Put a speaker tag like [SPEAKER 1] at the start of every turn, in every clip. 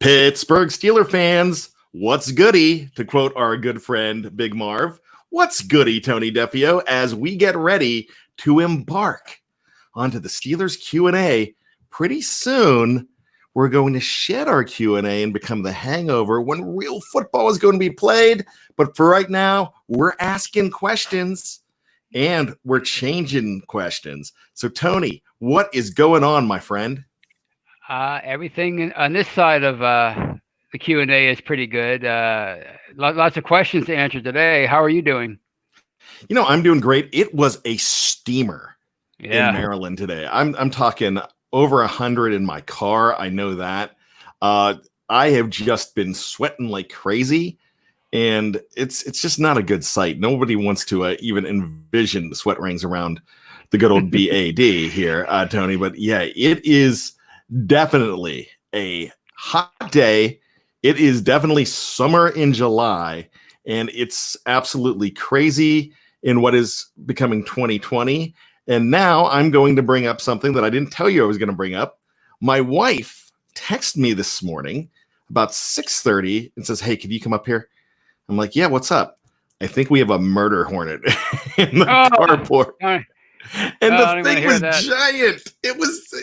[SPEAKER 1] Pittsburgh Steelers fans, what's goody? To quote our good friend Big Marv, what's goody, Tony Defeo, as we get ready to embark onto the Steelers Q&A. Pretty soon, we're going to shed our Q&A and become the hangover when real football is going to be played. But for right now, we're asking questions and we're changing questions. So, Tony, what is going on, my friend?
[SPEAKER 2] Everything on this side of the Q&A is pretty good. Lots of questions to answer today. How are you doing?
[SPEAKER 1] You know, I'm doing great. It was a steamer in
[SPEAKER 2] Maryland
[SPEAKER 1] Maryland today. I'm talking over 100 in my car. I know that. I have just been sweating like crazy, and it's just not a good sight. Nobody wants to even envision the sweat rings around the good old BAD here, Tony. But yeah, it is definitely a hot day. It is definitely summer in July, and it's absolutely crazy in what is becoming 2020. And now I'm going to bring up something that I didn't tell you I was going to bring up. My wife texted me this morning about 6:30 and says, "Hey, can you come up here?" I'm like, "Yeah, what's up?" "I think we have a murder hornet in the carport." And the thing was giant. It was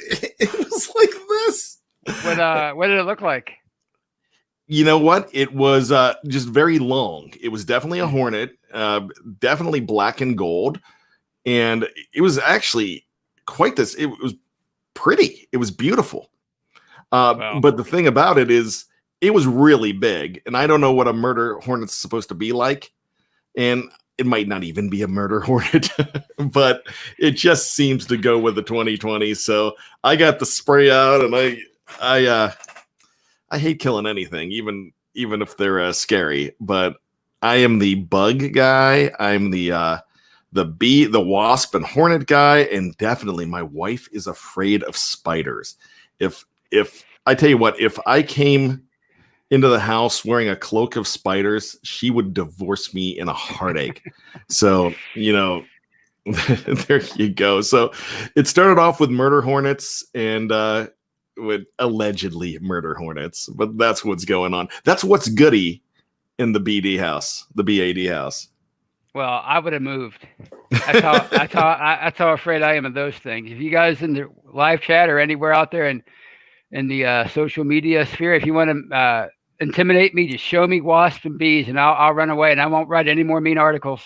[SPEAKER 1] like this.
[SPEAKER 2] What did it look like?
[SPEAKER 1] You know what? It was just very long. It was definitely a hornet, definitely black and gold. And it was actually quite this. It was pretty. It was beautiful.
[SPEAKER 2] Wow.
[SPEAKER 1] But the thing about it is it was really big. And I don't know what a murder hornet's supposed to be like. And it might not even be a murder hornet, but it just seems to go with the 2020. So I got the spray out, and I hate killing anything, even if they're scary. But I am the bug guy. I'm the bee, the wasp, and hornet guy, and definitely my wife is afraid of spiders. If I tell you what, if I came into the house wearing a cloak of spiders, she would divorce me in a heartache. So, you know, there you go. So it started off with murder hornets and with allegedly murder hornets, but that's what's going on. That's what's goody in the BD house, the BAD house.
[SPEAKER 2] Well, I would have moved. That's how afraid I am of those things. If you guys in the live chat or anywhere out there in the social media sphere, if you want to intimidate me, just show me wasps and bees, and I'll run away, and I won't write any more mean articles.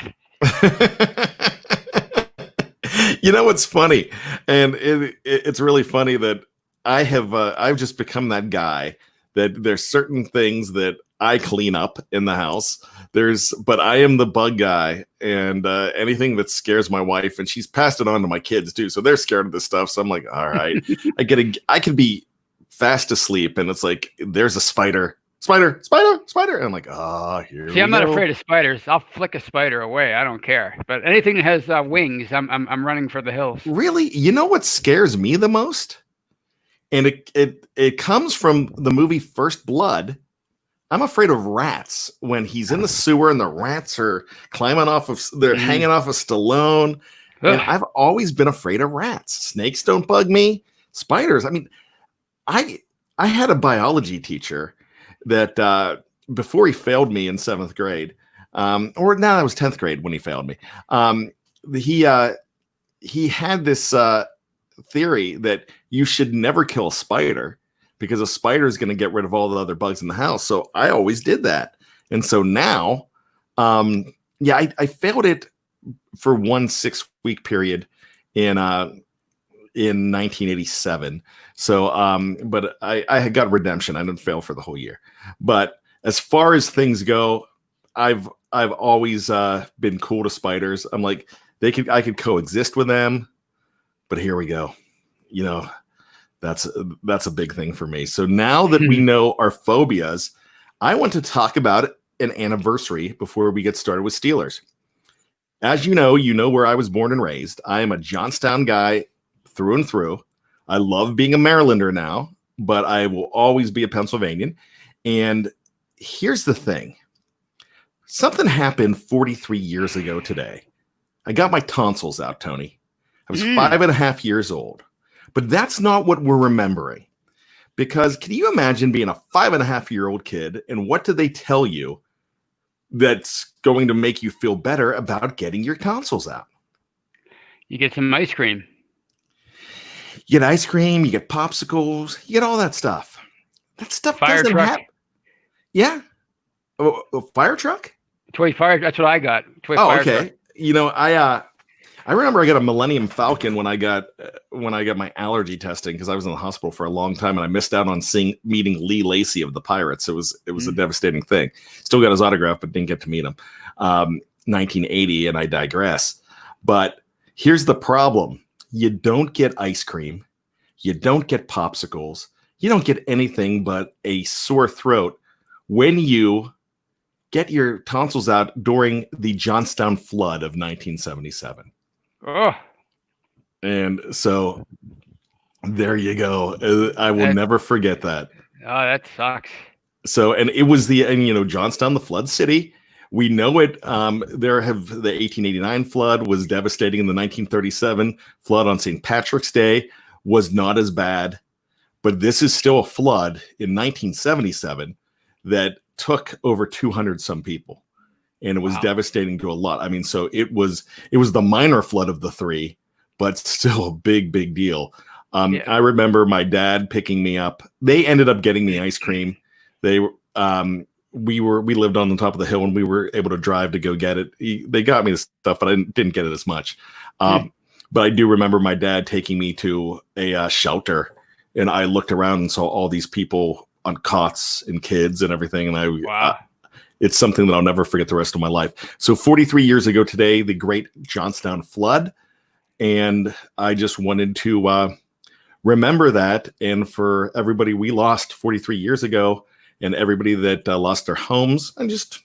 [SPEAKER 1] You know what's funny, and it's really funny that I've just become that guy that there's certain things that I clean up in the house. But I am the bug guy, and anything that scares my wife, and she's passed it on to my kids too, so they're scared of this stuff. So I'm like, all right, I could be fast asleep, and it's like there's a spider. And I'm like, here.
[SPEAKER 2] See, I'm not afraid of spiders. I'll flick a spider away. I don't care. But anything that has wings, I'm running for the hills.
[SPEAKER 1] Really? You know what scares me the most? And it comes from the movie First Blood. I'm afraid of rats when he's in the sewer and the rats are hanging off of Stallone. And I've always been afraid of rats. Snakes don't bug me. Spiders. I mean, I had a biology teacher that before he failed me in 7th grade, or now that was 10th grade when he failed me. He had this theory that you should never kill a spider because a spider is going to get rid of all the other bugs in the house. So I always did that. And so now, I failed it for 1 6-week period in 1987. So, but I had got redemption. I didn't fail for the whole year. But as far as things go, I've always been cool to spiders. I'm like, I could coexist with them. But here we go. You know, that's a big thing for me. So now that we know our phobias, I want to talk about an anniversary before we get started with Steelers. As you know where I was born and raised. I am a Johnstown guy through and through. I love being a Marylander now, but I will always be a Pennsylvanian. And here's the thing. Something happened 43 years ago today. I got my tonsils out, Tony. I was 5.5 years old. But that's not what we're remembering. Because can you imagine being a 5.5-year-old kid, and what do they tell you that's going to make you feel better about getting your tonsils out?
[SPEAKER 2] You get some ice cream.
[SPEAKER 1] You get ice cream, you get popsicles, you get all that stuff. That stuff
[SPEAKER 2] Fire
[SPEAKER 1] doesn't
[SPEAKER 2] truck.
[SPEAKER 1] happen. Yeah. A fire truck?
[SPEAKER 2] Toy fire. That's what I got. Toy
[SPEAKER 1] Oh,
[SPEAKER 2] fire
[SPEAKER 1] okay.
[SPEAKER 2] truck.
[SPEAKER 1] You know, I remember I got a Millennium Falcon when I got my allergy testing, because I was in the hospital for a long time and I missed out on meeting Lee Lacey of the Pirates. It was a devastating thing. Still got his autograph, but didn't get to meet him. 1980, and I digress. But here's the problem. You don't get ice cream. You don't get popsicles. You don't get anything but a sore throat when you get your tonsils out during the Johnstown flood of 1977.
[SPEAKER 2] Oh.
[SPEAKER 1] And so there you go. I will never forget that.
[SPEAKER 2] Oh, that sucks.
[SPEAKER 1] So, and it was Johnstown, the flood city. We know it. The 1889 flood was devastating, and the 1937 flood on St. Patrick's Day was not as bad. But this is still a flood in 1977 that took over 200 some people, and it was devastating to a lot. I mean, so it was the minor flood of the three, but still a big deal. I remember my dad picking me up. They ended up getting me ice cream. We lived on the top of the hill, and we were able to drive to go get it. They got me the stuff, but I didn't get it as much. But I do remember my dad taking me to a shelter, and I looked around and saw all these people on cots and kids and everything. And it's something that I'll never forget the rest of my life. So 43 years ago today, the great Johnstown flood. And I just wanted to remember that. And for everybody we lost 43 years ago, and everybody that lost their homes, I just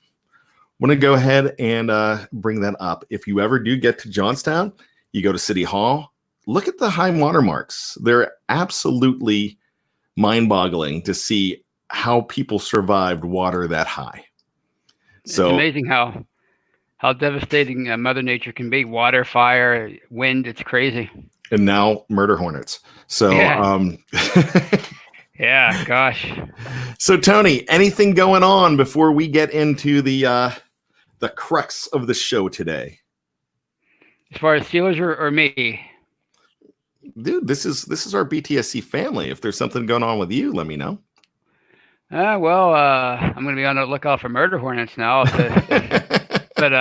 [SPEAKER 1] want to go ahead and bring that up. If you ever do get to Johnstown, you go to City Hall, look at the high watermarks. They're absolutely mind-boggling to see how people survived water that high. So
[SPEAKER 2] it's amazing how devastating Mother Nature can be. Water, fire, wind, it's crazy.
[SPEAKER 1] And now murder hornets. So
[SPEAKER 2] yeah, gosh.
[SPEAKER 1] So Tony, anything going on before we get into the crux of the show today?
[SPEAKER 2] As far as Steelers or me?
[SPEAKER 1] Dude, this is our BTSC family. If there's something going on with you, let me know.
[SPEAKER 2] I'm going to be on the lookout for murder hornets now. But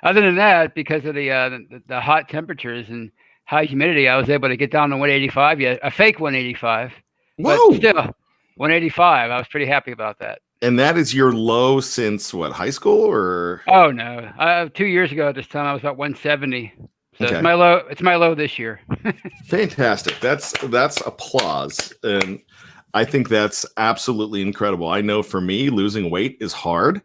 [SPEAKER 2] other than that, because of the hot temperatures and high humidity, I was able to get down to 185. Yeah, a fake 185.
[SPEAKER 1] Whoa!
[SPEAKER 2] But still, 185. I was pretty happy about that.
[SPEAKER 1] And that is your low since what, high school or?
[SPEAKER 2] Oh no, 2 years ago at this time I was about 170. So
[SPEAKER 1] okay.
[SPEAKER 2] It's my low this year.
[SPEAKER 1] Fantastic. That's applause. And I think that's absolutely incredible. I know for me, losing weight is hard,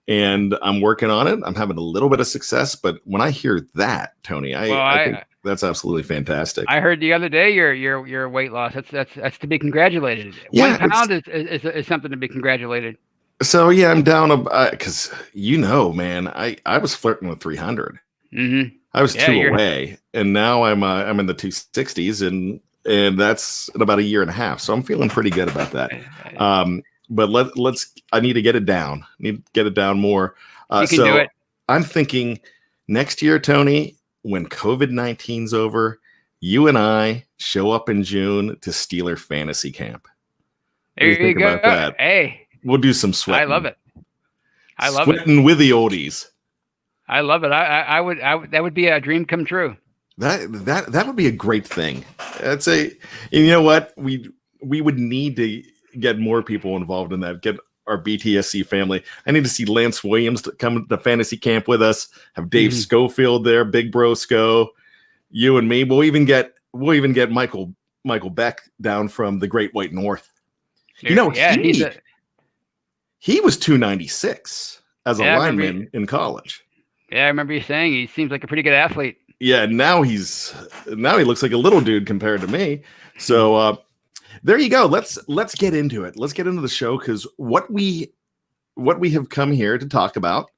[SPEAKER 1] and I'm working on it. I'm having a little bit of success, but when I hear that, Tony, I think that's absolutely fantastic.
[SPEAKER 2] I heard the other day your weight loss. That's to be congratulated.
[SPEAKER 1] Yeah,
[SPEAKER 2] 1 pound is something to be congratulated.
[SPEAKER 1] So yeah, I'm down because man, I was flirting with 300.
[SPEAKER 2] Mm-hmm.
[SPEAKER 1] I was 2 away, and now I'm in the 260s, and that's in about a year and a half. So I'm feeling pretty good about that. But I need to get it down. More.
[SPEAKER 2] You can do it.
[SPEAKER 1] I'm thinking next year, Tony, when COVID-19's over, you and I show up in June to Steeler Fantasy Camp.
[SPEAKER 2] There you go. About that? Hey,
[SPEAKER 1] we'll do some sweating.
[SPEAKER 2] I love it.
[SPEAKER 1] Sweating with the oldies.
[SPEAKER 2] I love it. I would. That would be a dream come true.
[SPEAKER 1] That would be a great thing. You know what? We would need to get more people involved in that. Get our BTSC family. I need to see Lance Williams to come to fantasy camp with us. Have Dave Schofield there, Big Bro Sco, you and me. We'll even get Michael Beck down from the Great White North. He was 296 as a lineman in college.
[SPEAKER 2] Yeah, I remember you saying he seems like a pretty good athlete.
[SPEAKER 1] Yeah, now he looks like a little dude compared to me. So there you go. Let's get into it. Let's get into the show, because what we have come here to talk about,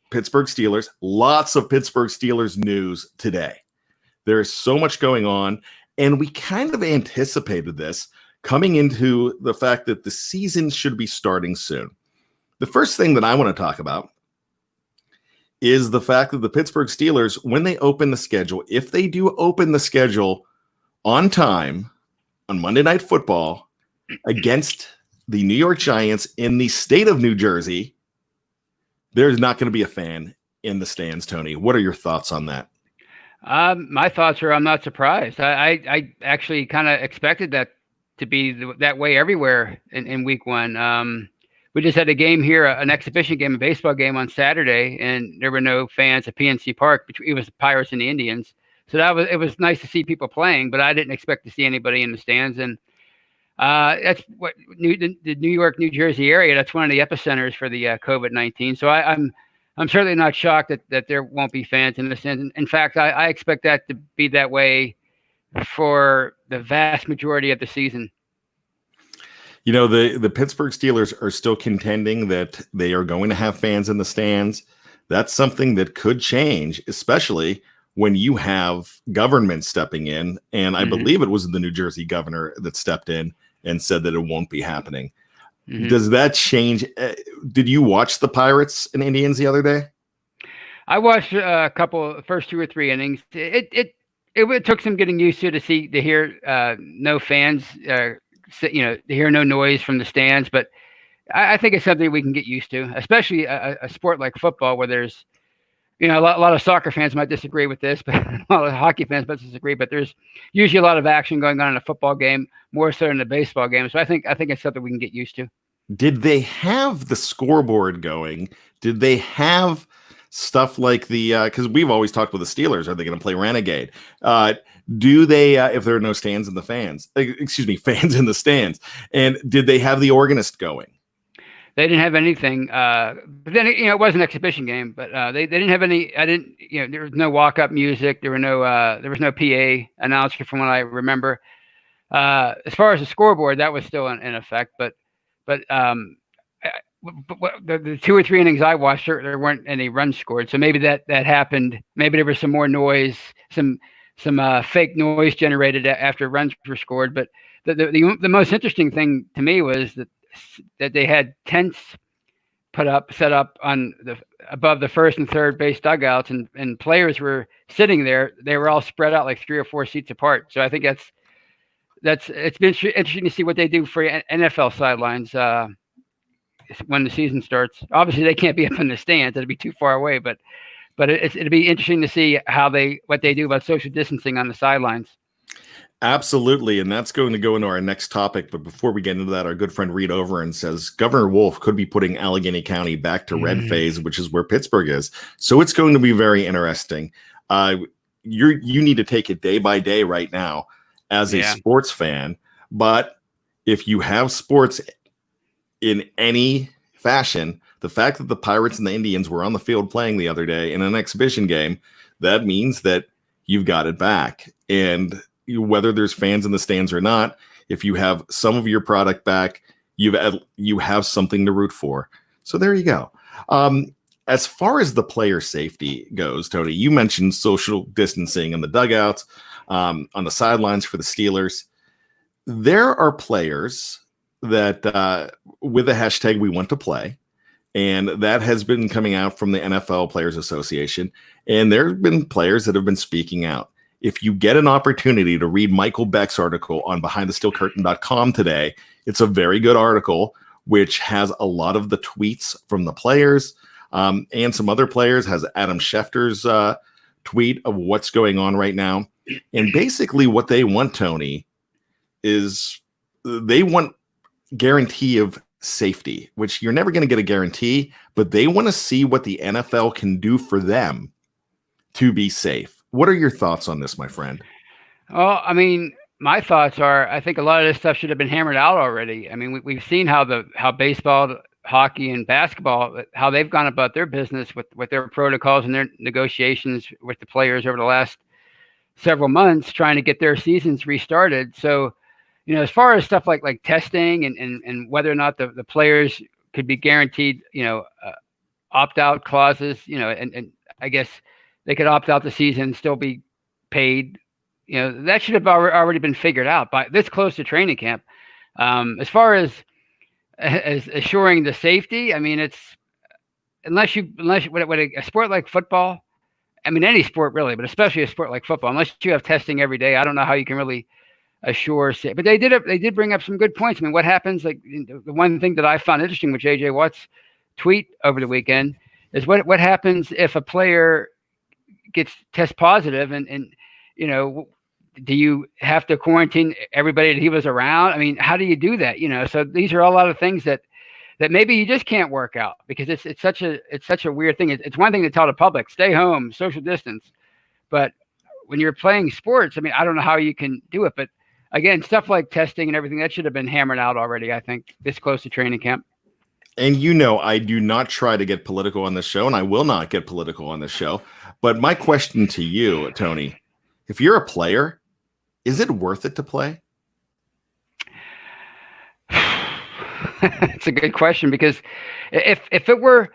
[SPEAKER 1] Pittsburgh Steelers. Lots of Pittsburgh Steelers news today. There's so much going on, and we kind of anticipated this coming into the fact that the season should be starting soon. The first thing that I want to talk about is the fact that the Pittsburgh Steelers, when they open the schedule, if they do open the schedule on time on Monday Night Football against the New York Giants in the state of New Jersey, there's not going to be a fan in the stands. Tony, what are your thoughts on that?
[SPEAKER 2] My thoughts are I'm not surprised. I actually kind of expected that to be that way everywhere in week one. We just had a game here, an exhibition game, a baseball game on Saturday, and there were no fans at PNC Park. It was the Pirates and the Indians. So it was nice to see people playing, but I didn't expect to see anybody in the stands. And that's what the New York, New Jersey area. That's one of the epicenters for the COVID-19. So I'm certainly not shocked that there won't be fans in the stands. In fact, I expect that to be that way for the vast majority of the season.
[SPEAKER 1] You know, the Pittsburgh Steelers are still contending that they are going to have fans in the stands. That's something that could change, especially when you have government stepping in. And I believe it was the New Jersey governor that stepped in and said that it won't be happening. Does that change? Did you watch the Pirates and Indians the other day?
[SPEAKER 2] I watched a couple, first 2 or 3 innings. It took some getting used to hear no fans, to hear no noise from the stands. But I think it's something we can get used to, especially a sport like football, where there's, a lot of soccer fans might disagree with this, but a lot of hockey fans might disagree. But there's usually a lot of action going on in a football game, more so than a baseball game. So I think it's something we can get used to. Did
[SPEAKER 1] they have the scoreboard going? Did they have stuff like because we've always talked with the Steelers, are they going to play Renegade? Do they, if there are no fans in the stands, and did they have the organist going?
[SPEAKER 2] They didn't have anything. But then, it was an exhibition game, but they didn't have any. There was no walk-up music. There was no PA announcer from what I remember. As far as the scoreboard, that was still in effect, but the 2 or 3 innings I watched, there weren't any runs scored. So maybe that happened. Maybe there was some more noise, some fake noise generated after runs were scored. But the most interesting thing to me was that they had tents set up on above the first and third base dugouts, and players were sitting there. They were all spread out like 3 or 4 seats apart. So I think it's been interesting to see what they do for NFL sidelines when the season starts. Obviously, they can't be up in the stands; it'd be too far away. But it'd be interesting to see what they do about social distancing on the sidelines.
[SPEAKER 1] Absolutely, and that's going to go into our next topic. But before we get into that, our good friend Reed Overend says Governor Wolf could be putting Allegheny County back to red phase, which is where Pittsburgh is. So it's going to be very interesting. You need to take it day by day right now as a sports fan. But if you have sports in any fashion, the fact that the Pirates and the Indians were on the field playing the other day in an exhibition game, that means that you've got it back. And whether there's fans in the stands or not, if you have some of your product back, you have something to root for. So there you go. As far as the player safety goes, Tony, you mentioned social distancing in the dugouts, on the sidelines for the Steelers. There are players that with the hashtag we want to play, and that has been coming out from the NFL Players Association, and there have been players that have been speaking out. If you get an opportunity to read Michael Beck's article on BehindTheSteelCurtain.com today, it's a very good article, which has a lot of the tweets from the players and some other players, has Adam Schefter's tweet of what's going on right now. And basically what they want, Tony, is they want guarantee of safety, which you're never going to get a guarantee, but they want to see what the NFL can do for them to be safe. What are your thoughts on this, my friend?
[SPEAKER 2] Well, I mean, my thoughts are, I think a lot of this stuff should have been hammered out already. I mean, we've seen how baseball, hockey, and basketball, how they've gone about their business with their protocols and their negotiations with the players over the last several months, trying to get their seasons restarted. So, as far as stuff like testing and whether or not the players could be guaranteed, opt-out clauses, and I guess they could opt out the season and still be paid. That should have already been figured out by this close to training camp. As far as assuring the safety, I mean, it's unless with a sport like football, I mean, any sport really, but especially a sport like football, unless you have testing every day, I don't know how you can really assure. But they did bring up some good points. I mean, what happens? Like the one thing that I found interesting with JJ Watt's tweet over the weekend is what happens if a player gets test positive and you know, do you have to quarantine everybody that he was around? I mean, how do you do that? You know, so these are a lot of things that maybe you just can't work out because it's such a weird thing. It's one thing to tell the public, stay home, social distance, but when you're playing sports, I mean, I don't know how you can do it, but again, stuff like testing and everything that should have been hammered out already. I think this close to training camp.
[SPEAKER 1] And you know, I do not try to get political on this show, and I will not get political on this show. But my question to you, Tony, if you're a player, is it worth it to play?
[SPEAKER 2] It's a good question because if it were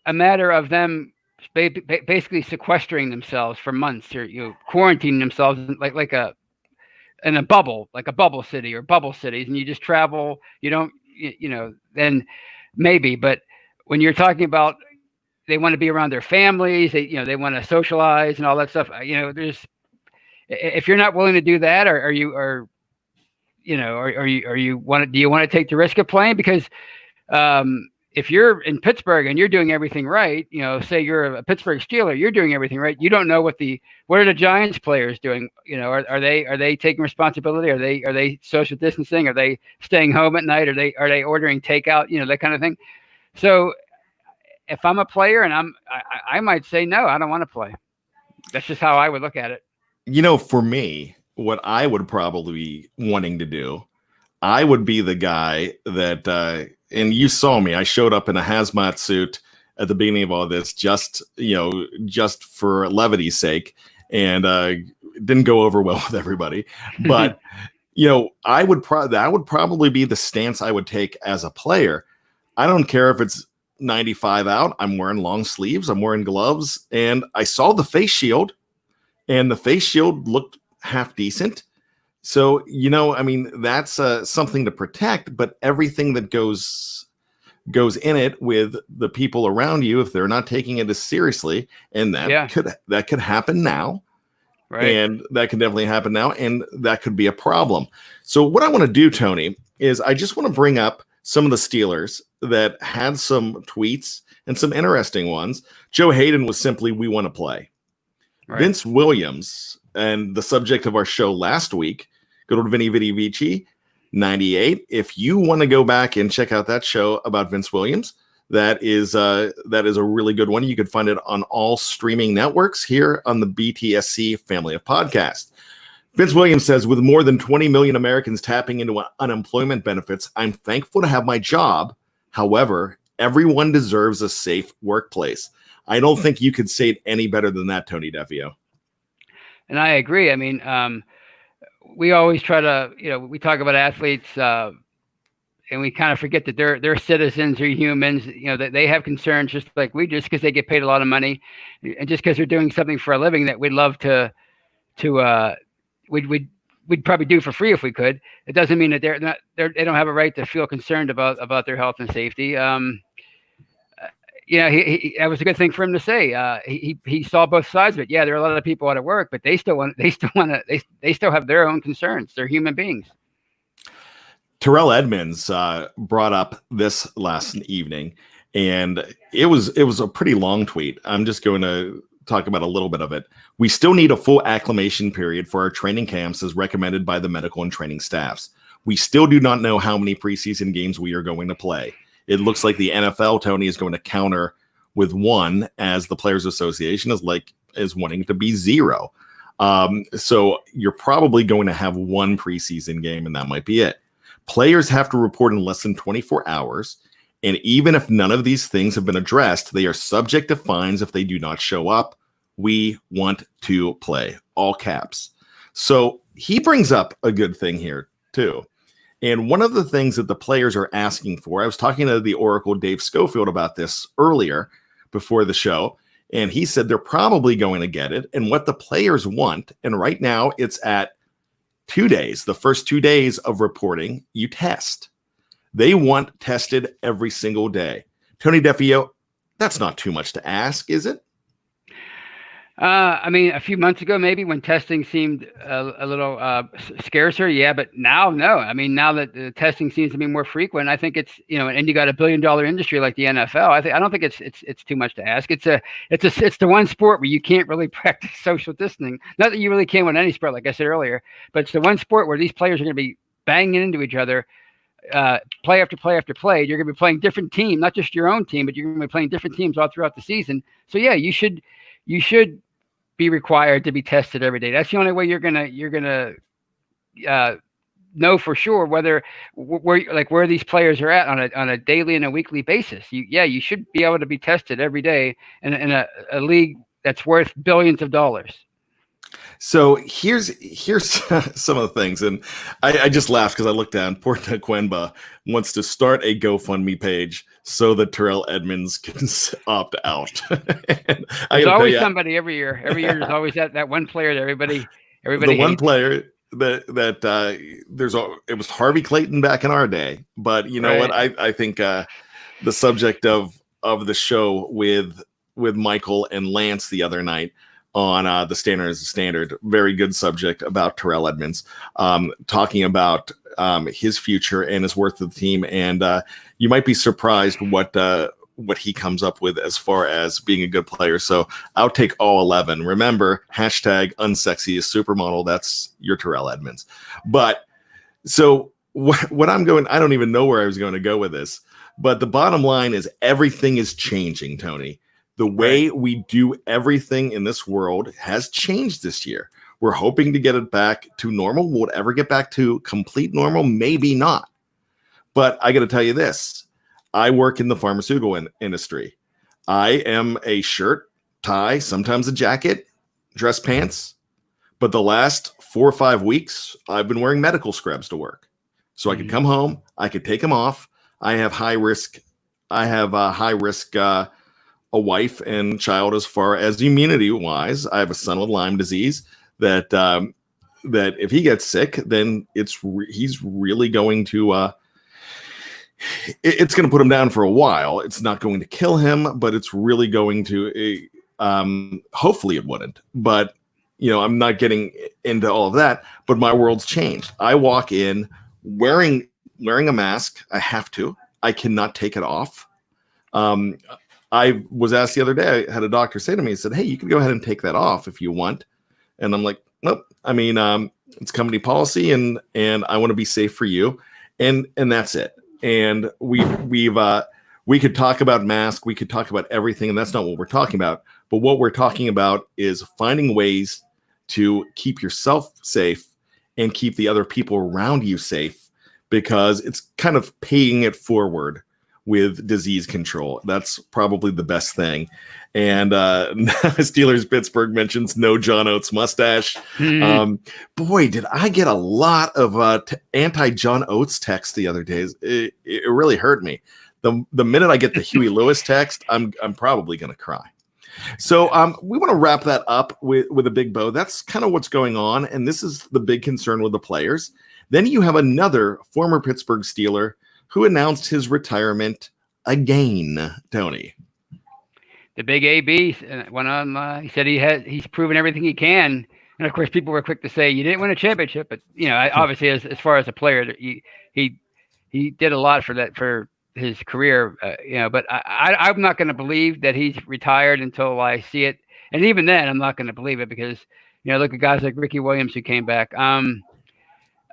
[SPEAKER 2] a matter of them basically sequestering themselves for months or quarantining themselves like in a bubble, like a bubble city or bubble cities, and you just travel, you don't, then maybe. But when you're talking about they want to be around their families, they want to socialize and all that stuff, if you're not willing to do that, do you want to take the risk of playing? Because if you're in Pittsburgh and you're doing everything right, say you're a Pittsburgh Steeler, you're doing everything right. You don't know what are the Giants players doing? Are they taking responsibility? Are they social distancing? Are they staying home at night? Are they ordering takeout? That kind of thing. So if I'm a player and I might say, no, I don't want to play. That's just how I would look at it.
[SPEAKER 1] For me, what I would probably be wanting to do, I would be the guy that, and you saw me, I showed up in a hazmat suit at the beginning of all this, just for levity's sake, and didn't go over well with everybody. But, that would probably be the stance I would take as a player. I don't care if it's 95 out, I'm wearing long sleeves, I'm wearing gloves, and I saw the face shield, and the face shield looked half decent. So, that's something to protect, but everything that goes in it with the people around you, if they're not taking it as seriously, and that could happen now. Right. And that could definitely happen now, and that could be a problem. So what I want to do, Tony, is I just want to bring up some of the Steelers that had some tweets and some interesting ones. Joe Hayden was simply, "We want to play." Right. Vince Williams, and the subject of our show last week, good old Vinny Vitti Vici, 98. If you want to go back and check out that show about Vince Williams, that is a really good one. You can find it on all streaming networks here on the BTSC family of podcasts. Vince Williams says, with more than 20 million Americans tapping into unemployment benefits, I'm thankful to have my job. However, everyone deserves a safe workplace. I don't think you could say it any better than that, Tony Defeo.
[SPEAKER 2] And I agree. I mean, we always try to, we talk about athletes, and we kind of forget that they're citizens, they're humans, that they have concerns just like we do, just because they get paid a lot of money, and just because they're doing something for a living that we'd love we'd probably do for free if we could. It doesn't mean that they don't have a right to feel concerned about their health and safety. That was a good thing for him to say. He saw both sides of it. Yeah, there are a lot of people out of work, but they still have their own concerns. They're human beings.
[SPEAKER 1] Terrell Edmonds brought up this last evening, and it was a pretty long tweet. I'm just going to talk about a little bit of it. We still need a full acclimation period for our training camps as recommended by the medical and training staffs. We still do not know how many preseason games we are going to play. It looks like the NFL, Tony, is going to counter with one, as the Players Association is wanting to be 0. So you're probably going to have one preseason game, and that might be it. Players have to report in less than 24 hours. And even if none of these things have been addressed, they are subject to fines if they do not show up. We want to play, all caps. So he brings up a good thing here too. And one of the things that the players are asking for, I was talking to the Oracle, Dave Schofield, about this earlier before the show, and he said they're probably going to get it. And what the players want, and right now it's at 2 days. The first 2 days of reporting, you test. They want tested every single day. Tony Defeo, that's not too much to ask, is it?
[SPEAKER 2] I mean, a few months ago, maybe when testing seemed a little scarcer, yeah, but now, no. I mean, now that the testing seems to be more frequent, I think it's, and you got $1 billion industry like the NFL. I don't think it's too much to ask. It's the one sport where you can't really practice social distancing. Not that you really can with any sport, like I said earlier, but it's the one sport where these players are going to be banging into each other, play after play after play. You're going to be playing different teams, not just your own team, but you're going to be playing different teams all throughout the season. So yeah, you should be required to be tested every day. That's the only way you're gonna know for sure where these players are at on a daily and a weekly basis. You should be able to be tested every day in a league that's worth billions of dollars.
[SPEAKER 1] So here's some of the things, and I just laughed because I looked down. Poor Quenba wants to start a GoFundMe page so that Terrell Edmonds can opt out.
[SPEAKER 2] There's always somebody every year. Every year there's always that one player that everybody
[SPEAKER 1] the
[SPEAKER 2] hates.
[SPEAKER 1] one player it was Harvey Clayton back in our day. But you know
[SPEAKER 2] Right.
[SPEAKER 1] what? I think the subject of the show with Michael and Lance the other night on the Standard is a Standard, very good subject about Terrell Edmonds, talking about his future and his worth of the team. And you might be surprised what he comes up with as far as being a good player. So I'll take all 11. Remember, hashtag unsexiest supermodel. That's your Terrell Edmonds. But so what I'm going, I don't even know where I was going to go with this, but the bottom line is everything is changing, Tony. The way we do everything in this world has changed this year. We're hoping to get it back to normal. Will it ever get back to complete normal? Maybe not. But I got to tell you this. I work in the pharmaceutical industry. I am a shirt, tie, sometimes a jacket, dress pants. But the last 4 or 5 weeks, I've been wearing medical scrubs to work. So I could come home. I could take them off. I have high risk. A wife and child as far as immunity wise. I have a son with Lyme disease that if he gets sick, then he's really going to it's going to put him down for a while. It's not going to kill him, but it's really going to hopefully it wouldn't. But I'm not getting into all of that, but my world's changed. I walk in wearing a mask. I have to. I cannot take it off. I was asked the other day, I had a doctor say to me, he said, "Hey, you can go ahead and take that off if you want." And I'm like, "Nope. I mean, it's company policy and I want to be safe for you." And that's it. And we could talk about masks, we could talk about everything, and that's not what we're talking about. But what we're talking about is finding ways to keep yourself safe and keep the other people around you safe, because it's kind of paying it forward with disease control. That's probably the best thing. And Steelers Pittsburgh mentions no John Oates mustache. Boy, did I get a lot of anti-John Oates text the other days. It really hurt me. The minute I get the Huey Lewis text, I'm probably going to cry. So we want to wrap that up with a big bow. That's kind of what's going on. And this is the big concern with the players. Then you have another former Pittsburgh Steeler who announced his retirement again, Tony.
[SPEAKER 2] The big AB went on. He said he's proven everything he can, and of course, people were quick to say you didn't win a championship, but obviously, as far as a player, he did a lot for his career. But I'm not going to believe that he's retired until I see it, and even then, I'm not going to believe it because look at guys like Ricky Williams who came back.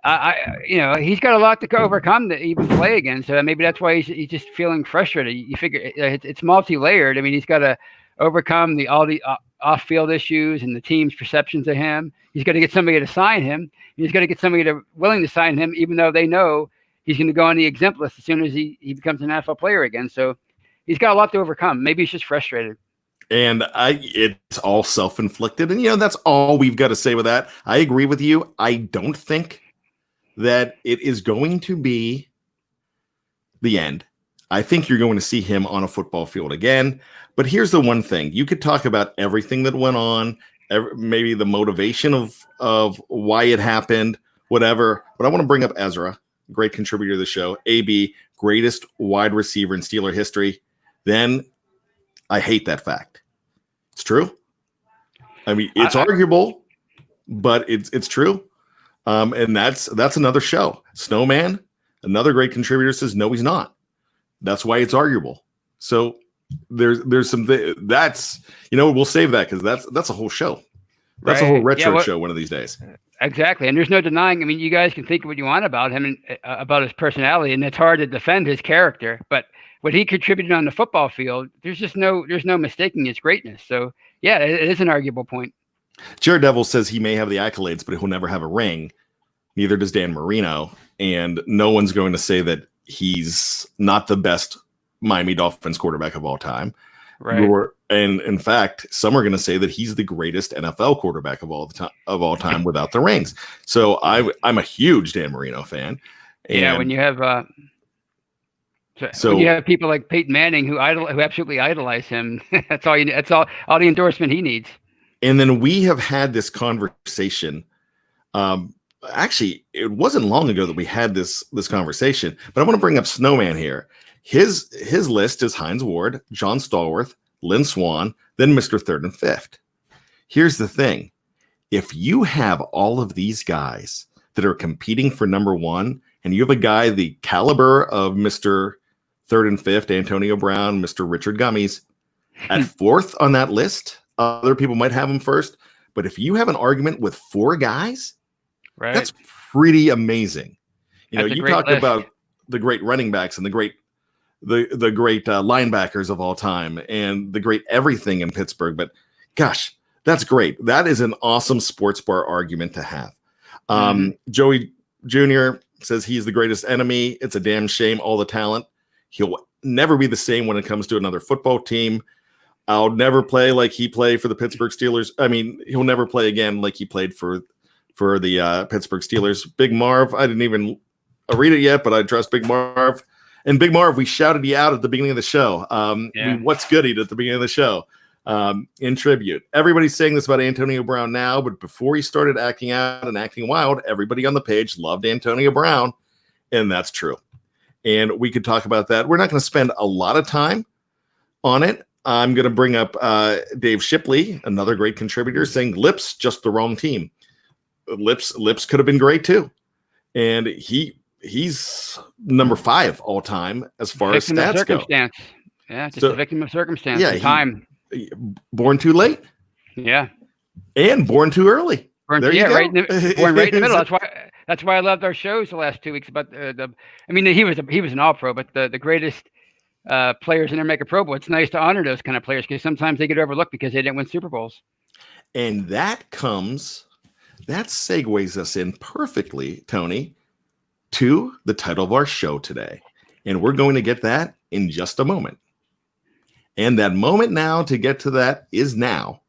[SPEAKER 2] He's got a lot to overcome to even play again. So maybe that's why he's just feeling frustrated. You figure it's multi-layered. I mean, he's got to overcome all the off-field issues and the team's perceptions of him. He's got to get somebody to sign him. He's got to get somebody willing to sign him, even though they know he's going to go on the exempt list as soon as he becomes an NFL player again. So he's got a lot to overcome. Maybe he's just frustrated.
[SPEAKER 1] And it's all self-inflicted. And, that's all we've got to say with that. I agree with you. I don't think that it is going to be the end. I think you're going to see him on a football field again. But here's the one thing. You could talk about everything that went on, maybe the motivation of why it happened, whatever. But I want to bring up Ezra, great contributor to the show. AB, greatest wide receiver in Steeler history. Then I hate that fact. It's true. I mean, it's arguable, but it's true. And that's another show. Snowman, another great contributor, says no, he's not. That's why it's arguable. So there's some that's, we'll save that because that's a whole show. That's a whole retro show one of these days.
[SPEAKER 2] Exactly. And there's no denying. I mean, you guys can think what you want about him and about his personality, and it's hard to defend his character. But what he contributed on the football field, there's no mistaking his greatness. So yeah, it is an arguable point.
[SPEAKER 1] Jared Devil says he may have the accolades, but he'll never have a ring. Neither does Dan Marino. And no one's going to say that he's not the best Miami Dolphins quarterback of all time.
[SPEAKER 2] Right.
[SPEAKER 1] And in fact, some are going to say that he's the greatest NFL quarterback of all time without the rings. So I'm a huge Dan Marino fan.
[SPEAKER 2] And when you have when you have people like Peyton Manning who absolutely idolize him, that's all the endorsement he needs.
[SPEAKER 1] And then we have had this conversation. Actually, it wasn't long ago that we had this conversation, but I want to bring up Snowman here. His list is Hines Ward, John Stallworth, Lynn Swann, then Mr. Third and Fifth. Here's the thing. If you have all of these guys that are competing for number one, and you have a guy the caliber of Mr. Third and Fifth, Antonio Brown, Mr. Richard Gummies, at fourth on that list, other people might have him first. But if you have an argument with four guys,
[SPEAKER 2] right,
[SPEAKER 1] that's pretty amazing.
[SPEAKER 2] That's
[SPEAKER 1] you talk about the great running backs and the great linebackers of all time and the great everything in Pittsburgh. But gosh, that's great. That is an awesome sports bar argument to have. Joey Jr. says he's the greatest enemy. It's a damn shame, all the talent. He'll never be the same when it comes to another football team. I'll never play like he played for the Pittsburgh Steelers. I mean, he'll never play again like he played for the Pittsburgh Steelers. Big Marv, I didn't even read it yet, but I trust Big Marv. And Big Marv, we shouted you out at the beginning of the show. What's goodied at the beginning of the show in tribute. Everybody's saying this about Antonio Brown now, but before he started acting out and acting wild, everybody on the page loved Antonio Brown, and that's true. And we could talk about that. We're not going to spend a lot of time on it. I'm going to bring up Dave Shipley, another great contributor, saying Lips, just the wrong team. Lips could have been great too. And he's number 5 all time as far as stats go.
[SPEAKER 2] Yeah, just a victim of circumstance.
[SPEAKER 1] Yeah,
[SPEAKER 2] time.
[SPEAKER 1] Born too late.
[SPEAKER 2] Yeah.
[SPEAKER 1] And born too early.
[SPEAKER 2] Born right in the middle. That's why I loved our shows the last 2 weeks about I mean, he was an all-pro, but the greatest players in there make a Pro Bowl. It's nice to honor those kind of players because sometimes they get overlooked because they didn't win Super Bowls.
[SPEAKER 1] And that segues us in perfectly, Tony, to the title of our show today. And we're going to get that in just a moment. And that moment now to get to that is now.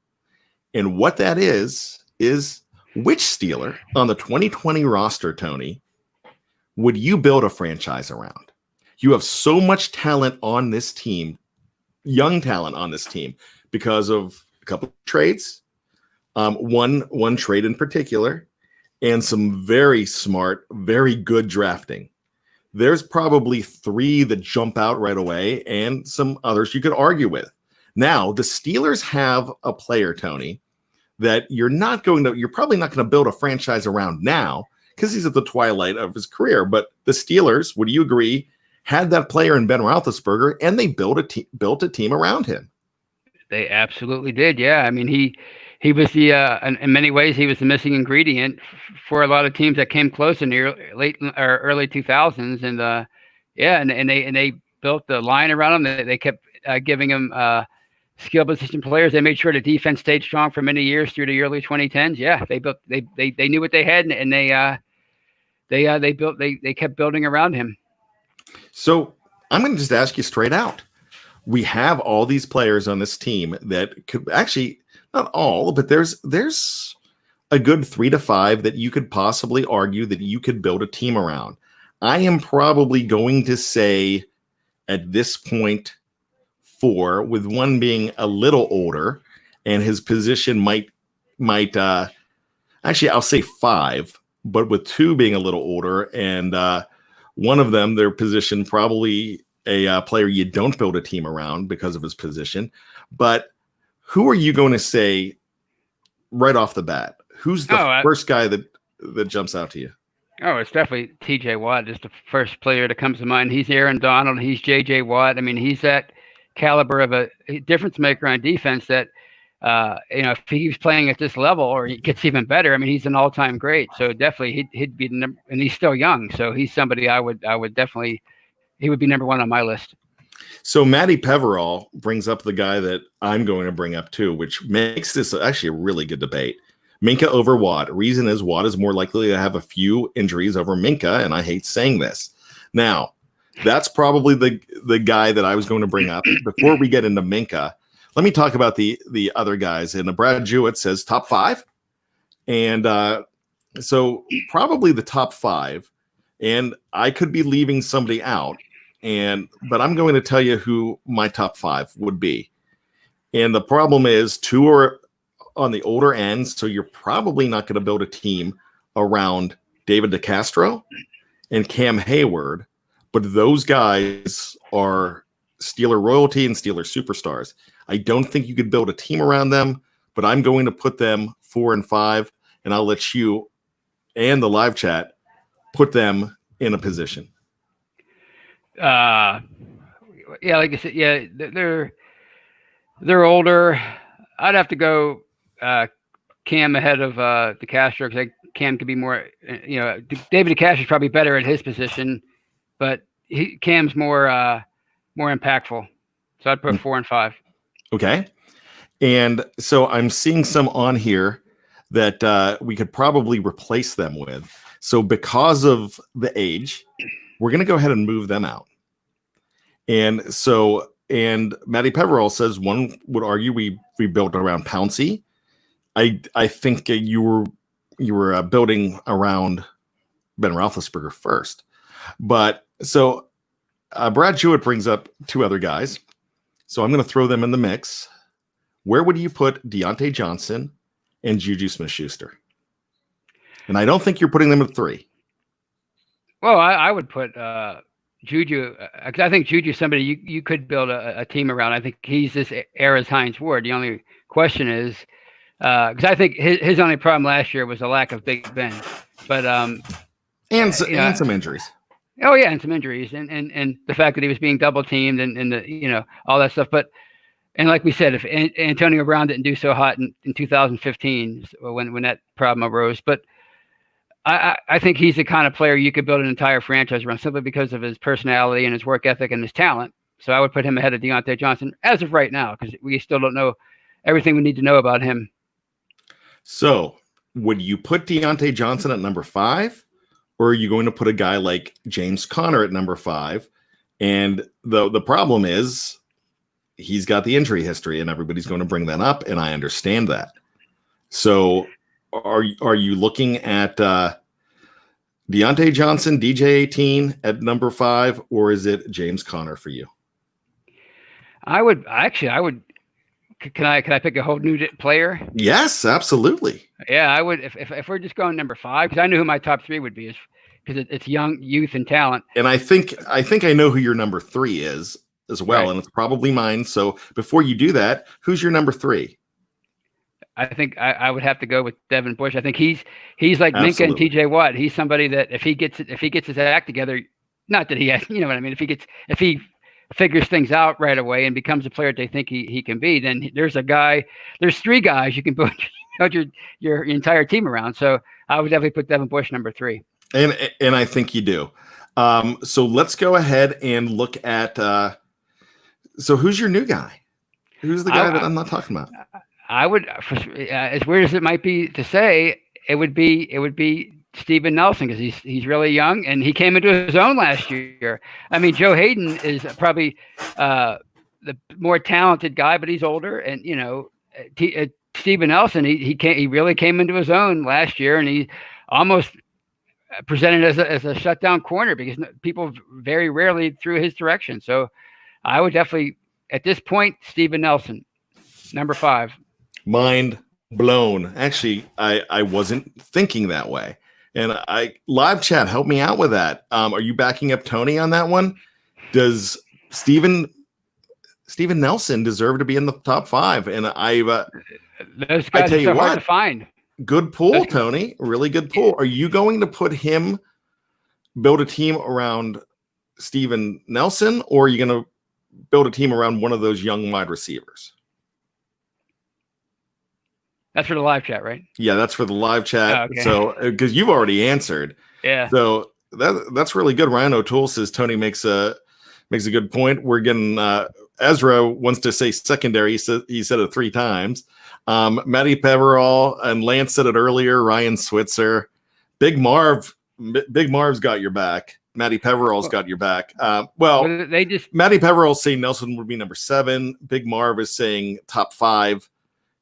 [SPEAKER 1] And what that is which Steeler on the 2020 roster, Tony, would you build a franchise around? You have so much talent on this team, young talent on this team, because of a couple of trades, one trade in particular, and some very smart, very good drafting. There's probably 3 that jump out right away and some others you could argue with. Now, the Steelers have a player, Tony, that you're probably not going to build a franchise around now because he's at the twilight of his career. But the Steelers, would you agree, had that player in Ben Roethlisberger, and they built a team around him.
[SPEAKER 2] They absolutely did. Yeah. I mean, he was the in many ways he was the missing ingredient for a lot of teams that came close in the late or early 2000s, and and they built the line around him. They kept giving him skill position players. They made sure the defense stayed strong for many years through the early 2010s. Yeah, they knew what they had, and they kept building around him.
[SPEAKER 1] So I'm going to just ask you straight out. We have all these players on this team that could actually, not all, but there's a good 3 to 5 that you could possibly argue that you could build a team around. I am probably going to say at this point 4, with one being a little older and his position might actually I'll say 5. but with two being a little older, and one of them, their position, probably a player you don't build a team around because of his position. But who are you going to say right off the bat? Who's the first guy that jumps out to you?
[SPEAKER 2] Oh, it's definitely T.J. Watt. Just the first player that comes to mind. He's Aaron Donald. He's J.J. Watt. I mean, he's that caliber of a difference maker on defense that, if he's playing at this level or he gets even better, I mean, he's an all-time great. So definitely he'd be the number, and he's still young. So he's somebody I would definitely, he would be number one on my list.
[SPEAKER 1] So Matty Peverall brings up the guy that I'm going to bring up too, which makes this actually a really good debate. Minkah over Watt. Reason is Watt is more likely to have a few injuries over Minkah, and I hate saying this. Now, that's probably the guy that I was going to bring up. Before we get into Minkah, let me talk about the other guys. And Brad Jewett says top 5. And so probably the top 5. And I could be leaving somebody out. But I'm going to tell you who my top 5 would be. And the problem is 2 are on the older end, so you're probably not going to build a team around David DeCastro and Cam Hayward, but those guys are Steeler royalty and Steeler superstars. I don't think you could build a team around them, but I'm going to put them 4 and 5, and I'll let you and the live chat put them in a position.
[SPEAKER 2] Yeah, like I said, yeah, they're older. I'd have to go Cam ahead of DeCastro, because Cam could be more, David DeCastro is probably better at his position, but Cam's more impactful. So I'd put 4 and 5.
[SPEAKER 1] Okay. And so I'm seeing some on here that we could probably replace them with. So because of the age, we're going to go ahead and move them out. And Matty Peverall says one would argue we built around Pouncey. I think you were building around Ben Roethlisberger first. But so Brad Jewett brings up 2 other guys. So I'm going to throw them in the mix. Where would you put Deontay Johnson and Juju Smith-Schuster? And I don't think you're putting them at 3.
[SPEAKER 2] Well, I would put Juju, because I think Juju is somebody you could build a team around. I think he's this era's Hines Ward. The only question is, because I think his only problem last year was the lack of Big Ben. But
[SPEAKER 1] and some injuries.
[SPEAKER 2] Oh yeah, and some injuries, and the fact that he was being double teamed and the all that stuff. But and like we said, if Antonio Brown didn't do so hot in 2015 when that problem arose, but I think he's the kind of player you could build an entire franchise around simply because of his personality and his work ethic and his talent. So I would put him ahead of Deontay Johnson as of right now, because we still don't know everything we need to know about him.
[SPEAKER 1] So would you put Deontay Johnson at number 5? Or are you going to put a guy like James Conner at number 5? And the problem is he's got the injury history, and everybody's going to bring that up, and I understand that. So are you looking at Deontay Johnson, DJ18 at number 5, or is it James Conner for you?
[SPEAKER 2] I would. Can I pick a whole new player?
[SPEAKER 1] Yes, absolutely.
[SPEAKER 2] Yeah, I would. If we're just going number 5, because I know who my top 3 would be, because it's young, youth, and talent.
[SPEAKER 1] And I think I know who your number 3 is as well, right. And it's probably mine. So before you do that, who's your number 3?
[SPEAKER 2] I think I would have to go with Devon Bush. I think he's like Minkah and T.J. Watt. He's somebody that if he gets his act together, not that he has, you know what I mean. If he figures things out right away and becomes a player they think he can be, then there's 3 guys you can build your entire team around. So I would definitely put Devon Bush number 3.
[SPEAKER 1] And I think you do. So let's go ahead and look at. So who's your new guy? Who's the guy that I'm not talking about?
[SPEAKER 2] I would, as weird as it might be to say, it would be Steven Nelson, because he's really young and he came into his own last year. I mean, Joe Hayden is probably the more talented guy, but he's older, and Steven Nelson, he really came into his own last year, and he almost presented as a shutdown corner because people very rarely threw his direction. So I would definitely, at this point, Steven Nelson, number 5.
[SPEAKER 1] Mind blown. Actually, I wasn't thinking that way. And live chat, help me out with that. Are you backing up Tony on that one? Does Steven Nelson deserve to be in the top 5? And
[SPEAKER 2] those guys are so hard to find.
[SPEAKER 1] Good pull, Tony. Really good pull. Are you going to build a team around Steven Nelson, or are you going to build a team around one of those young wide receivers?
[SPEAKER 2] That's for the live chat, right?
[SPEAKER 1] Yeah, that's for the live chat.
[SPEAKER 2] Oh, okay.
[SPEAKER 1] So, because you've already answered.
[SPEAKER 2] Yeah.
[SPEAKER 1] So that's really good. Ryan O'Toole says Tony makes a good point. We're getting Ezra wants to say secondary. He said it 3 times. Matty Peverall and Lance said it earlier. Ryan Switzer, Big Marv's got your back. Matty Peverall's got your back. Matty Peverall's saying Nelson would be number 7. Big Marv is saying top 5.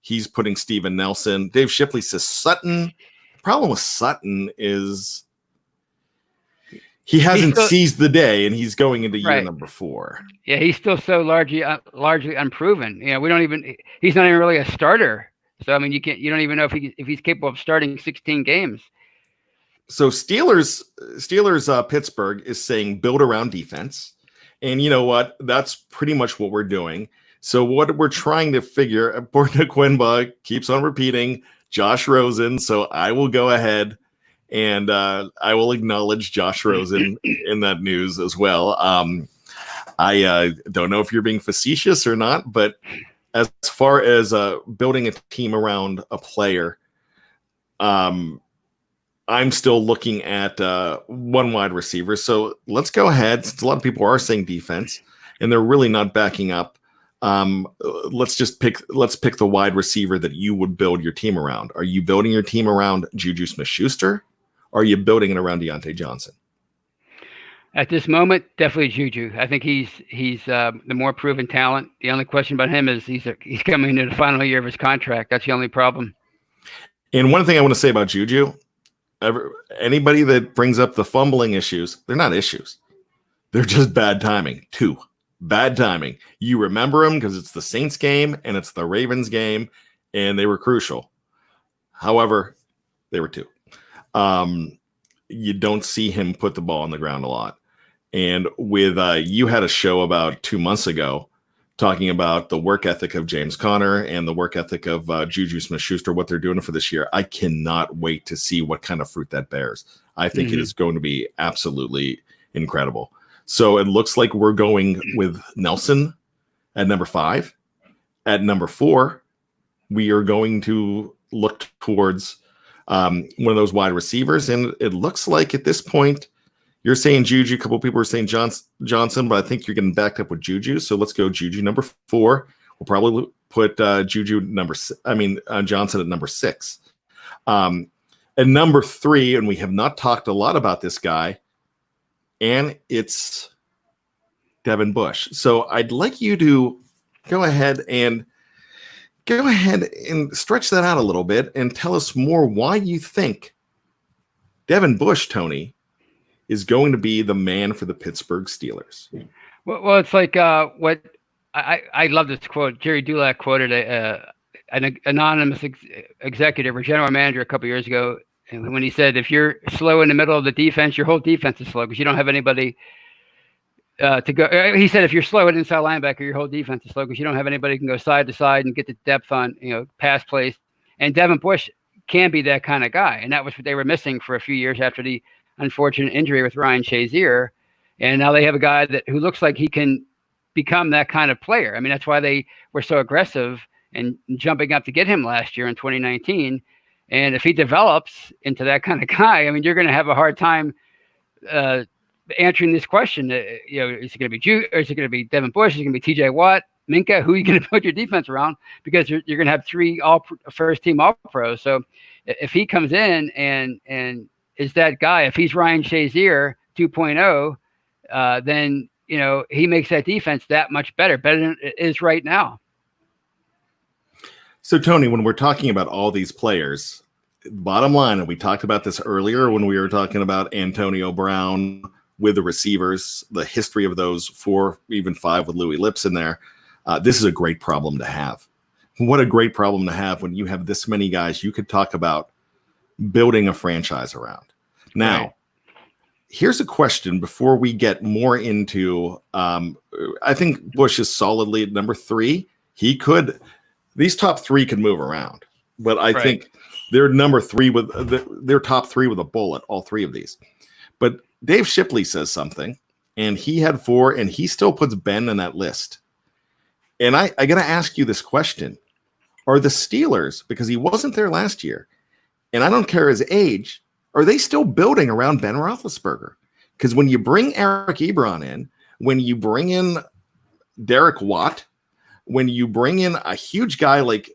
[SPEAKER 1] He's putting Steven Nelson. Dave Shipley says Sutton. The problem with Sutton is he hasn't seized the day, and he's going into year number 4.
[SPEAKER 2] Yeah, he's still so largely unproven. You know, he's not even really a starter. So I mean, you don't even know if he's capable of starting 16 games.
[SPEAKER 1] So Steelers Pittsburgh is saying build around defense. And you know what? That's pretty much what we're doing. So what we're trying to figure, Borna Quinba keeps on repeating Josh Rosen. So I will go ahead and I will acknowledge Josh Rosen in that news as well. I don't know if you're being facetious or not, but as far as building a team around a player, I'm still looking at one wide receiver. So let's go ahead, since a lot of people are saying defense and they're really not backing up. Let's pick the wide receiver that you would build your team around. Are you building your team around Juju Smith-Schuster? Or are you building it around Deontay Johnson?
[SPEAKER 2] At this moment, definitely Juju. I think he's the more proven talent. The only question about him is he's coming into the final year of his contract. That's the only problem.
[SPEAKER 1] And one thing I want to say about Juju, anybody that brings up the fumbling issues, they're not issues. They're just bad timing. 2. Bad timing. You remember them because it's the Saints game and it's the Ravens game, and they were crucial. However, they were 2. You don't see him put the ball on the ground a lot. And with you had a show about 2 months ago talking about the work ethic of James Conner and the work ethic of Juju Smith-Schuster, what they're doing for this year. I cannot wait to see what kind of fruit that bears. I think it is going to be absolutely incredible. So it looks like we're going with Nelson at number 5. At number 4, we are going to look towards one of those wide receivers. And it looks like at this point, you're saying Juju. A couple of people are saying Johnson, but I think you're getting backed up with Juju. So let's go Juju number 4. We'll probably put Johnson at number 6. At number 3, and we have not talked a lot about this guy, and it's Devon Bush. So I'd like you to go ahead and stretch that out a little bit and tell us more why you think Devon Bush, Tony, is going to be the man for the Pittsburgh Steelers.
[SPEAKER 2] Well, it's like what I love this quote. Jerry Dulac quoted an anonymous executive or general manager a couple years ago, and when he said, if you're slow in the middle of the defense, your whole defense is slow because you don't have anybody to go. He said, if you're slow at inside linebacker, your whole defense is slow because you don't have anybody who can go side to side and get the depth on, pass plays. And Devon Bush can be that kind of guy. And that was what they were missing for a few years after the unfortunate injury with Ryan Shazier. And now they have a guy who looks like he can become that kind of player. I mean, that's why they were so aggressive and jumping up to get him last year in 2019. And if he develops into that kind of guy, I mean, you're going to have a hard time answering this question. Is it going to be Juju, or is it going to be Devon Bush? Is it going to be TJ Watt, Minka? Who are you going to put your defense around? Because you're going to have 3 first team all pros. So if he comes in and is that guy, if he's Ryan Shazier 2.0, then he makes that defense that much better than it is right now.
[SPEAKER 1] So Tony, when we're talking about all these players, bottom line, and we talked about this earlier when we were talking about Antonio Brown with the receivers, the history of those 4, even 5 with Louis Lips in there. This is a great problem to have. What a great problem to have when you have this many guys you could talk about building a franchise around. Now,
[SPEAKER 2] Right.
[SPEAKER 1] here's a question before we get more into. I think Bush is solidly at number 3. These top 3 could move around, but I
[SPEAKER 2] Right.
[SPEAKER 1] think they're number 3 with their top 3 with a bullet. All 3 of these, but Dave Shipley says something, and he had 4, and he still puts Ben in that list. And I got to ask you this question: are the Steelers, because he wasn't there last year, and I don't care his age, are they still building around Ben Roethlisberger? Because when you bring Eric Ebron in, when you bring in Derek Watt, when you bring in a huge guy like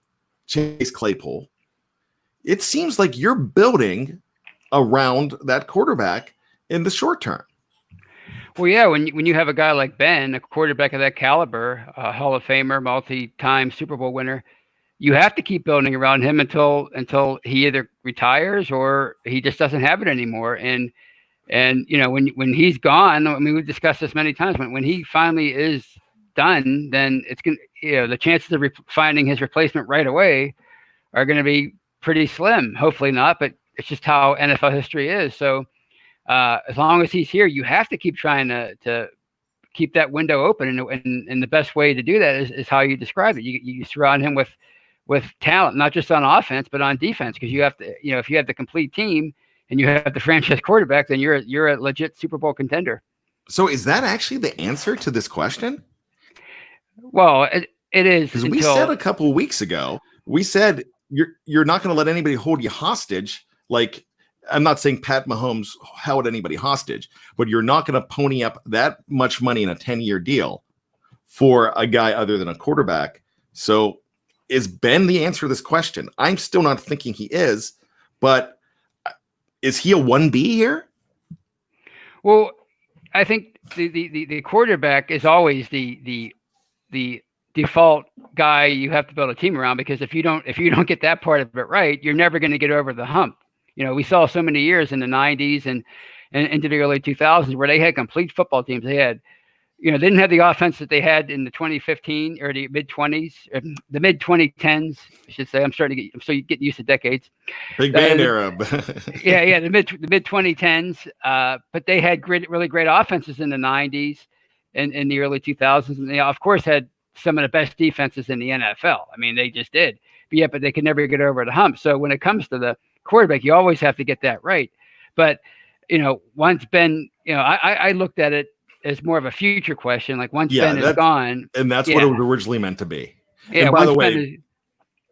[SPEAKER 1] Chase Claypool, it seems like you're building around that quarterback in the short term.
[SPEAKER 2] Well, yeah, when you have a guy like Ben, a quarterback of that caliber, a Hall of Famer, multi-time Super Bowl winner, you have to keep building around him until he either retires or he just doesn't have it anymore. And when he's gone, I mean, we've discussed this many times. When he finally is done, then it's going the chances of finding his replacement right away are going to be pretty slim. Hopefully not, but it's just how NFL history is. So as long as he's here, you have to keep trying to keep that window open. And the best way to do that is how you describe it. You surround him with talent, not just on offense, but on defense. Because you have to, if you have the complete team and you have the franchise quarterback, then you're a legit Super Bowl contender.
[SPEAKER 1] So is that actually the answer to this question?
[SPEAKER 2] Well, it is.
[SPEAKER 1] Because we said a couple of weeks ago, we said you're not going to let anybody hold you hostage. Like, I'm not saying Pat Mahomes held anybody hostage, but you're not going to pony up that much money in a 10-year deal for a guy other than a quarterback. So is Ben the answer to this question? I'm still not thinking he is, but is he a 1B here?
[SPEAKER 2] Well, I think the quarterback is always the default guy you have to build a team around, because if you don't get that part of it right, you're never going to get over the hump. We saw so many years in the 90s and into the early 2000s where they had complete football teams. They had, they didn't have the offense that they had in the 2015 or the mid-20s, the mid-2010s, I should say. I'm getting used to decades.
[SPEAKER 1] Big band era.
[SPEAKER 2] yeah, the mid-2010s. But they had really great offenses in the 90s and in the early 2000s. And they, of course, had some of the best defenses in the NFL. I mean, they just did. But they could never get over the hump. So when it comes to the quarterback, you always have to get that right. But once Ben, I looked at it as more of a future question. Like once Ben is gone,
[SPEAKER 1] and that's what it was originally meant to be.
[SPEAKER 2] Yeah.
[SPEAKER 1] And by the way,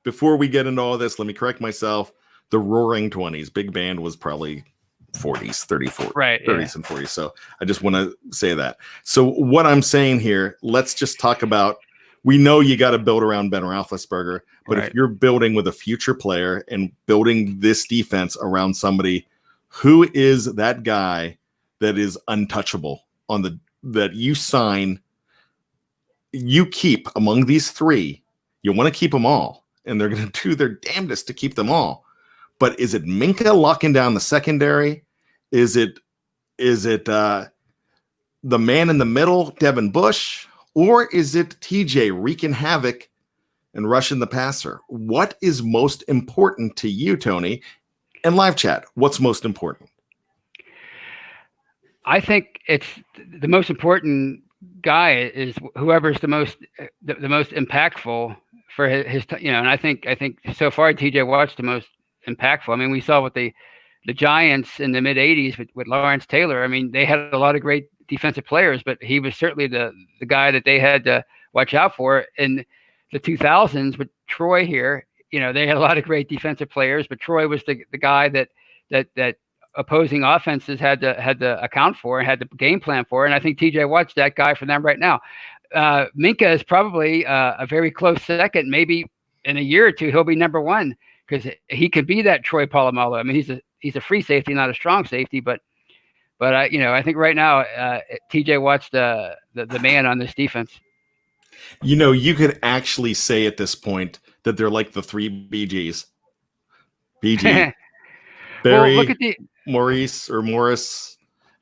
[SPEAKER 1] before we get into all this, let me correct myself. The Roaring 20s, big band was probably 40s, 30s and 40s. So I just want to say that. So what I'm saying here, let's just talk about. We know you got to build around Ben Roethlisberger, but if you're building with a future player and building this defense around somebody, who is that guy that is untouchable that you sign, you keep among these 3? You want to keep them all, and they're going to do their damnedest to keep them all. But is it Minka locking down the secondary? Is it the man in the middle, Devon Bush? Or is it TJ wreaking havoc and rushing the passer? What is most important to you, Tony? And live chat, what's most important?
[SPEAKER 2] I think it's the most important guy is whoever's the most impactful for his and I think so far TJ Watt's the most impactful. I mean, we saw with the Giants in the mid 80s with Lawrence Taylor. I mean, they had a lot of great defensive players, but he was certainly the guy that they had to watch out for. In the 2000s with Troy here, they had a lot of great defensive players, but Troy was the guy that opposing offenses had to account for and had to game plan for. And I think TJ Watt's that guy for them right now. Minka is probably a very close second. Maybe in a year or two, he'll be number 1 because he could be that Troy Polamalu. I mean, he's a free safety, not a strong safety, but I think right now TJ Watt's the man on this defense.
[SPEAKER 1] You could actually say at this point that they're like the 3 BGs. BG, Barry,
[SPEAKER 2] well, look at
[SPEAKER 1] Morris,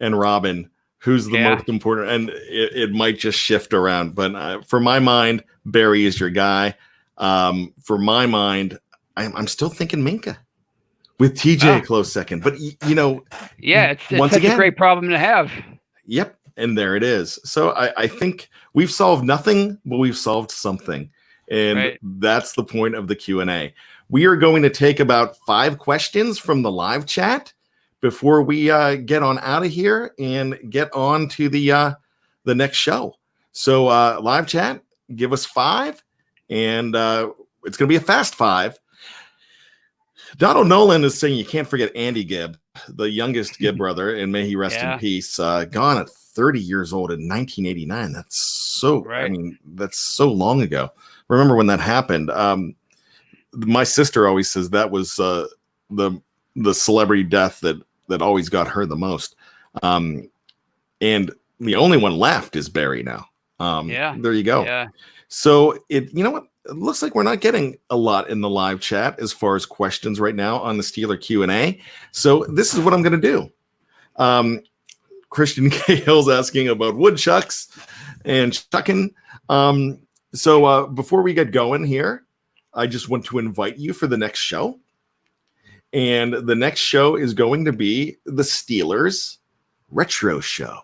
[SPEAKER 1] and Robin. Who's the most important? And it might just shift around. But for my mind, Barry is your guy. For my mind, I'm still thinking Minka. with TJ a close second. But you know,
[SPEAKER 2] yeah, it's
[SPEAKER 1] once
[SPEAKER 2] such
[SPEAKER 1] again,
[SPEAKER 2] a great problem to have.
[SPEAKER 1] Yep, and there it is. So I think we've solved nothing, but we've solved something, and that's the point of the Q&A. We are going to take about 5 questions from the live chat before we get on out of here and get on to the next show. So live chat, give us 5, and it's going to be a fast 5. Donald Nolan is saying you can't forget Andy Gibb, the youngest Gibb brother, and may he rest in peace. Gone at 30 years old in 1989. That's so, I mean, that's so long ago. Remember when that happened? My sister always says that was the celebrity death that always got her the most. And the only one left is Barry now. There you go.
[SPEAKER 2] Yeah.
[SPEAKER 1] So you know what? It looks like we're not getting a lot in the live chat as far as questions right now on the Steeler Q&A. So this is what I'm going to do. Christian Cahill's asking about woodchucks and chucking. So before we get going here, I just want to invite you for the next show. And the next show is going to be the Steelers Retro Show.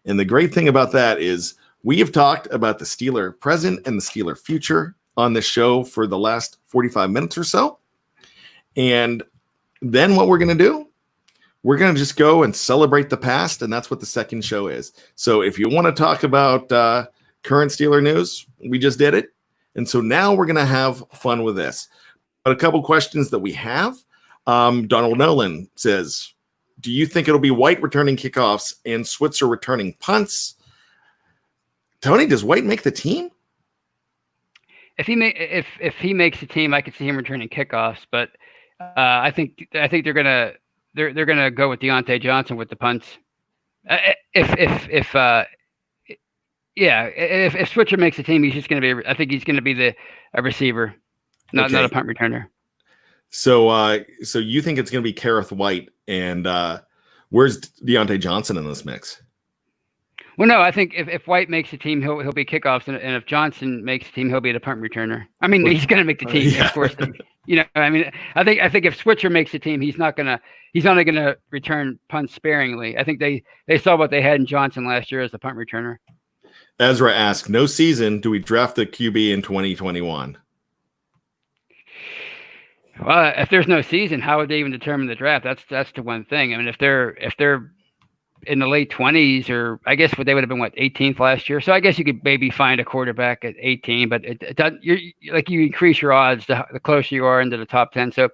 [SPEAKER 1] And the great thing about that is we have talked about the Steeler present and the Steeler future on this show for the last 45 minutes or so. And then what we're going to do, we're going to just go and celebrate the past. And that's what the second show is. So if you want to talk about current Steeler news, we just did it. And so now we're going to have fun with this. But a couple questions that we have. Donald Nolan says, do you think it'll be White returning kickoffs and Switzer returning punts? Tony, does White make the team?
[SPEAKER 2] If he makes the team, I could see him returning kickoffs. But I think they're gonna go with Deontay Johnson with the punts. If Switzer makes the team, he's just gonna be. I think he's gonna be a receiver, not a punt returner.
[SPEAKER 1] So you think it's gonna be Kareth White, and where's Deontay Johnson in this mix?
[SPEAKER 2] Well, no, I think if White makes the team, he'll be kickoffs, and if Johnson makes the team, he'll be the punt returner. I mean, he's going to make the team, of course. You know, I mean, I think if Switzer makes the team, he's only going to return punts sparingly. I think they saw what they had in Johnson last year as the punt returner.
[SPEAKER 1] Ezra asked, no season. Do we draft the QB in 2021?
[SPEAKER 2] Well, if there's no season, how would they even determine the draft? That's the one thing. I mean, if they're in the late 20s, or I guess they would have been 18th last year. So I guess you could maybe find a quarterback at 18, but it doesn't. You increase your odds the closer you are into the top 10. So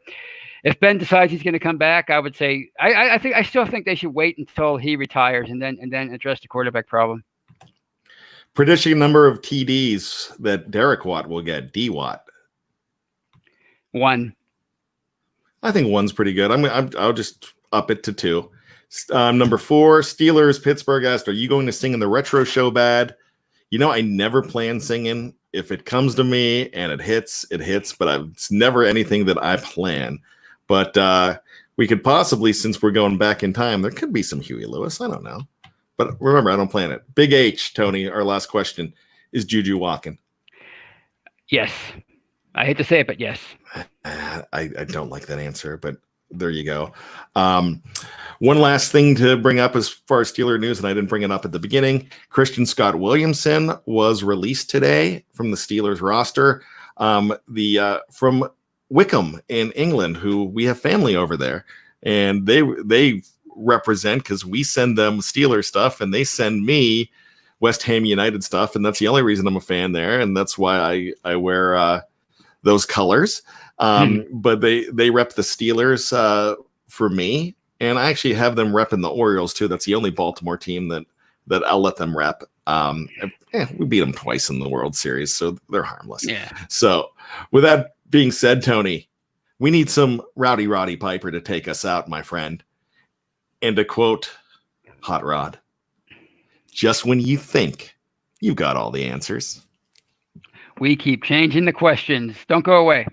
[SPEAKER 2] if Ben decides he's going to come back, I would say I still think they should wait until he retires and then address the quarterback problem.
[SPEAKER 1] Prediction number of TDs that Derek Watt will get. D Watt.
[SPEAKER 2] 1.
[SPEAKER 1] I think 1's pretty good. I'll just up it to 2. Number 4, Steelers, Pittsburgh asked, are you going to sing in the retro show bad? You know, I never plan singing. If it comes to me and it hits, but it's never anything that I plan. But we could possibly, since we're going back in time, there could be some Huey Lewis. I don't know. But remember, I don't plan it. Big H, Tony, our last question. Is Juju walking?
[SPEAKER 2] Yes. I hate to say it, but yes.
[SPEAKER 1] I don't like that answer, but there you go. One last thing to bring up as far as Steeler news, and I didn't bring it up at the beginning. Christian Scott Williamson was released today from the Steelers roster. From Wickham in England, who we have family over there, and they represent, because we send them Steeler stuff and they send me West Ham United stuff, and that's the only reason I'm a fan there, and that's why I wear those colors. But they rep the Steelers for me, and I actually have them repping the Orioles too. That's the only Baltimore team that I'll let them rep. We beat them twice in the World Series, so they're harmless. Yeah. So with that being said, Tony, we need some Rowdy Roddy Piper to take us out, my friend. And to quote Hot Rod, just when you think you've got all the answers,
[SPEAKER 2] we keep changing the questions. Don't go away.